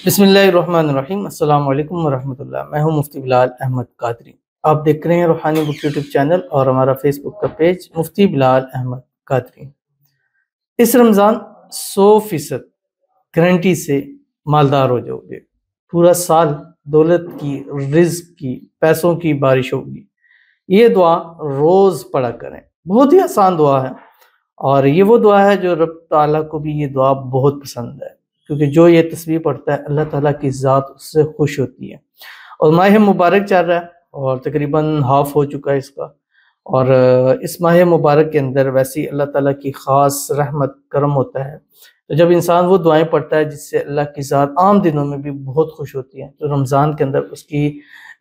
بسم اللہ الرحمن الرحیم۔ السلام علیکم ورحمۃ اللہ۔ میں ہوں مفتی بلال احمد قادری۔ آپ دیکھ رہے ہیں روحانی بک یوٹیوب چینل اور ہمارا فیس بک کا پیج مفتی بلال احمد قادری۔ اس رمضان 100% گارنٹی سے مالدار ہو جاؤ گے۔ پورا سال دولت کی، رزق کی، پیسوں کی بارش ہوگی۔ یہ دعا روز پڑھا کریں، بہت ہی آسان دعا ہے، اور یہ وہ دعا ہے جو رب تعالیٰ کو بھی یہ دعا بہت پسند ہے، کیونکہ جو یہ تسبیح پڑھتا ہے اللہ تعالیٰ کی ذات اس سے خوش ہوتی ہے۔ اور ماہ مبارک چل رہا ہے اور تقریباً ہاف ہو چکا ہے اس کا، اور اس ماہ مبارک کے اندر ویسی اللہ تعالیٰ کی خاص رحمت کرم ہوتا ہے، تو جب انسان وہ دعائیں پڑھتا ہے جس سے اللہ کی ذات عام دنوں میں بھی بہت خوش ہوتی ہے، تو رمضان کے اندر اس کی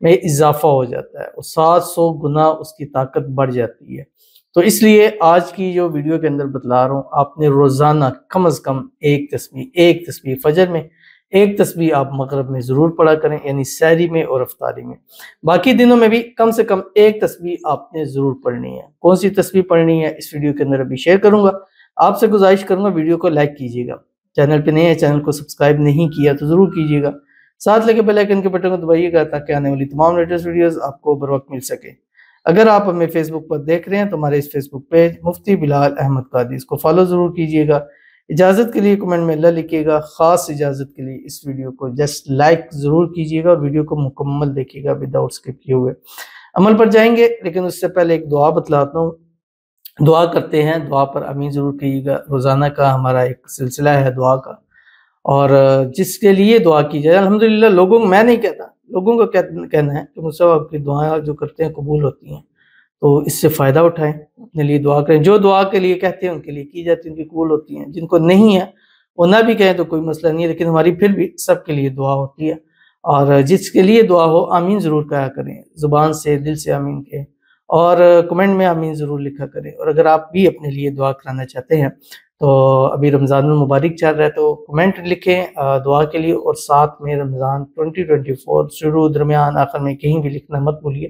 میں اضافہ ہو جاتا ہے اور 700 گنا اس کی طاقت بڑھ جاتی ہے۔ تو اس لیے آج کی جو ویڈیو کے اندر بتلا رہا ہوں، آپ نے روزانہ کم از کم ایک تسبیح فجر میں، ایک تسبیح آپ مغرب میں ضرور پڑھا کریں، یعنی سحری میں اور افطاری میں۔ باقی دنوں میں بھی کم سے کم ایک تسبیح آپ نے ضرور پڑھنی ہے۔ کون سی تسبیح پڑھنی ہے اس ویڈیو کے اندر ابھی شیئر کروں گا۔ آپ سے گزارش کروں گا ویڈیو کو لائک کیجیے گا، چینل پہ نئے ہیں چینل کو سبسکرائب نہیں کیا تو ضرور کیجیے گا، ساتھ لگے بیل آئیکن کے بٹن کو دبائیے گا تاکہ آنے والی تمام لیٹسٹ ویڈیوز آپ کو بر وقت مل سکے۔ اگر آپ ہمیں فیس بک پر دیکھ رہے ہیں تو ہمارے اس فیس بک پیج مفتی بلال احمد قادری، اس کو فالو ضرور کیجیے گا۔ اجازت کے لیے کمنٹ میں اللہ لکھیے گا، خاص اجازت کے لیے اس ویڈیو کو جسٹ لائک ضرور کیجیے گا اور ویڈیو کو مکمل دیکھیے گا وداؤٹ اسکپ کیے ہوئے۔ عمل پر جائیں گے، لیکن اس سے پہلے ایک دعا بتلاتا ہوں۔ دعا کرتے ہیں، دعا پر آمین ضرور کیجیے گا۔ روزانہ کا ہمارا ایک سلسلہ ہے دعا کا، اور جس کے لیے دعا کی جائے الحمدللہ، لوگوں میں نہیں کہتا، لوگوں کا کہنا ہے کہ مصطفیٰ آپ کی دعائیں جو کرتے ہیں قبول ہوتی ہیں، تو اس سے فائدہ اٹھائیں، اپنے لیے دعا کریں۔ جو دعا کے لیے کہتے ہیں ان کے لیے کی جاتی ہے، ان کی قبول ہوتی ہیں۔ جن کو نہیں ہے وہ نہ بھی کہیں تو کوئی مسئلہ نہیں ہے، لیکن ہماری پھر بھی سب کے لیے دعا ہوتی ہے، اور جس کے لیے دعا ہو آمین ضرور کہا کریں، زبان سے دل سے آمین کہیں، اور کمنٹ میں آمین ضرور لکھا کریں۔ اور اگر آپ بھی اپنے لیے دعا کرانا چاہتے ہیں تو ابھی رمضان المبارک چل رہا ہے، تو کمنٹ لکھیں دعا کے لیے، اور ساتھ میں رمضان 2024 شروع، درمیان، آخر میں کہیں بھی لکھنا مت بھولیے،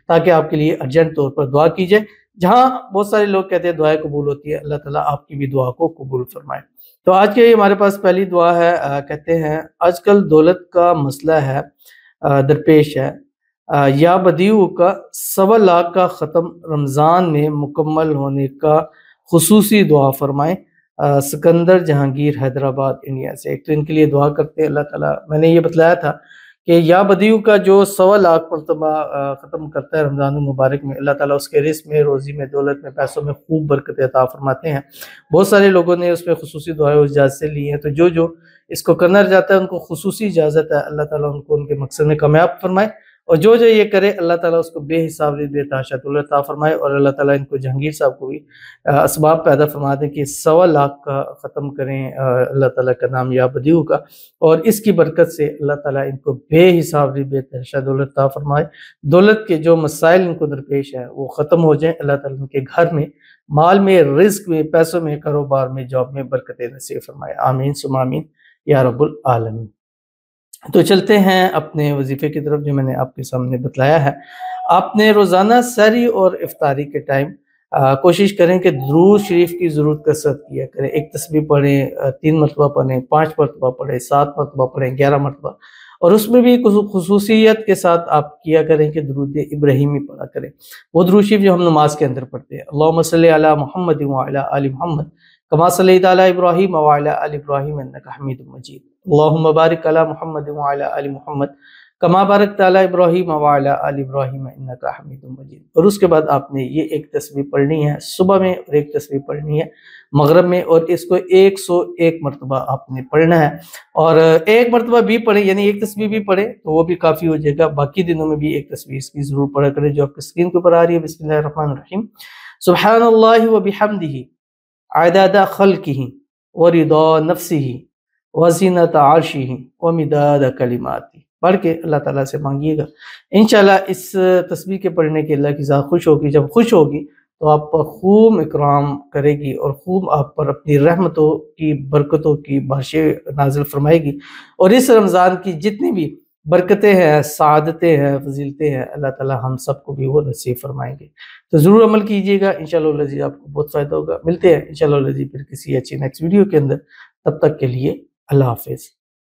تاکہ آپ کے لیے ارجنٹ طور پر دعا کی جائے۔ جہاں بہت سارے لوگ کہتے ہیں دعائیں قبول ہوتی ہے، اللہ تعالیٰ آپ کی بھی دعا کو قبول فرمائے۔ تو آج کے ہمارے پاس پہلی دعا ہے، کہتے ہیں آج کل دولت کا مسئلہ ہے، درپیش ہے، یا بدیو کا 1.25 لاکھ کا ختم رمضان میں مکمل ہونے کا خصوصی دعا فرمائیں۔ سکندر جہانگیر، حیدرآباد، انڈیا سے۔ ایک تو ان کے لیے دعا کرتے ہیں اللہ تعالیٰ، میں نے یہ بتلایا تھا کہ یا بدیو کا جو 1.25 لاکھ مرتبہ ختم کرتا ہے رمضان المبارک میں، اللہ تعالیٰ اس کے رزق میں، روزی میں، دولت میں، پیسوں میں خوب برکت عطا فرماتے ہیں۔ بہت سارے لوگوں نے اس میں خصوصی دعائیں اجازت سے لی ہیں، تو جو اس کو کرنا چاہتا ہے ان کو خصوصی اجازت ہے، اللہ تعالیٰ ان کو ان کے مقصد میں کامیاب فرمائے، اور جو یہ کرے اللہ تعالیٰ اس کو بے حساب بے تحاشا دولت عطا فرمائے، اور اللہ تعالیٰ ان کو جہانگیر صاحب کو بھی اسباب پیدا فرما دیں کہ 1.25 لاکھ کا ختم کریں اللہ تعالیٰ کا نام یا بدیو کا، اور اس کی برکت سے اللہ تعالیٰ ان کو بے حساب بے تحاشا دولت عطا فرمائے۔ دولت کے جو مسائل ان کو درپیش ہیں وہ ختم ہو جائیں، اللہ تعالیٰ ان کے گھر میں، مال میں، رزق میں، پیسوں میں، کاروبار میں، جاب میں برکت نصیب فرمائے۔ آمین ثم آمین یا رب العالمین۔ تو چلتے ہیں اپنے وظیفے کی طرف جو میں نے آپ کے سامنے بتلایا ہے۔ آپ نے روزانہ سحری اور افطاری کے ٹائم کوشش کریں کہ درود شریف کی ضرورت کثرت کیا کریں۔ ایک تسبیح پڑھیں، 3 مرتبہ پڑھیں، 5 مرتبہ پڑھیں، 7 مرتبہ پڑھیں، 11 مرتبہ، اور اس میں بھی خصوصیت کے ساتھ آپ کیا کریں کہ درود ابراہیمی پڑھا کریں، وہ درود شریف جو ہم نماز کے اندر پڑھتے ہیں۔ اللہم صلی علی محمد وعلی آل محمد کما صلیت علی ابراہیم وعلی آل ابراہیم انک حمید مجید، اللہم بارک علی محمد وعلی آل محمد کما بارکت علی ابراہیم وعلی آل ابراہیم انک حمید مجید۔ اور اس کے بعد آپ نے یہ ایک تسبیح پڑھنی ہے صبح میں، اور ایک تسبیح پڑھنی ہے مغرب میں، اور اس کو 101 مرتبہ آپ نے پڑھنا ہے، اور ایک مرتبہ بھی پڑھیں، یعنی ایک تسبیح بھی پڑھیں تو وہ بھی کافی ہو جائے گا۔ باقی دنوں میں بھی ایک تسبیح اس کی ضرور پڑھا کریں جو آپ کی اسکرین کے اوپر آ رہی ہے۔ بسم اللہ الرحمن الرحیم، سبحان اللہ وبحمدہ عدد خلقہ ورضا نفسہ وزینت عرشہ ومداد کلماتہ، پڑھ کے اللہ تعالیٰ سے مانگیے گا۔ انشاءاللہ اس تسبیح کے پڑھنے کے اللہ کی ذات خوش ہوگی، جب خوش ہوگی تو آپ پر خوب اکرام کرے گی، اور خوب آپ پر اپنی رحمتوں کی، برکتوں کی بارشیں نازل فرمائے گی، اور اس رمضان کی جتنی بھی برکتیں ہیں، سعادتیں ہیں، فضیلتیں ہیں، اللہ تعالیٰ ہم سب کو بھی وہ نصیب فرمائیں گے۔ تو ضرور عمل کیجیے گا، انشاءاللہ العزیز آپ کو بہت فائدہ ہوگا۔ ملتے ہیں انشاءاللہ العزیز پھر کسی اچھی نیکسٹ ویڈیو کے اندر، تب تک کے لیے اللہ حافظ۔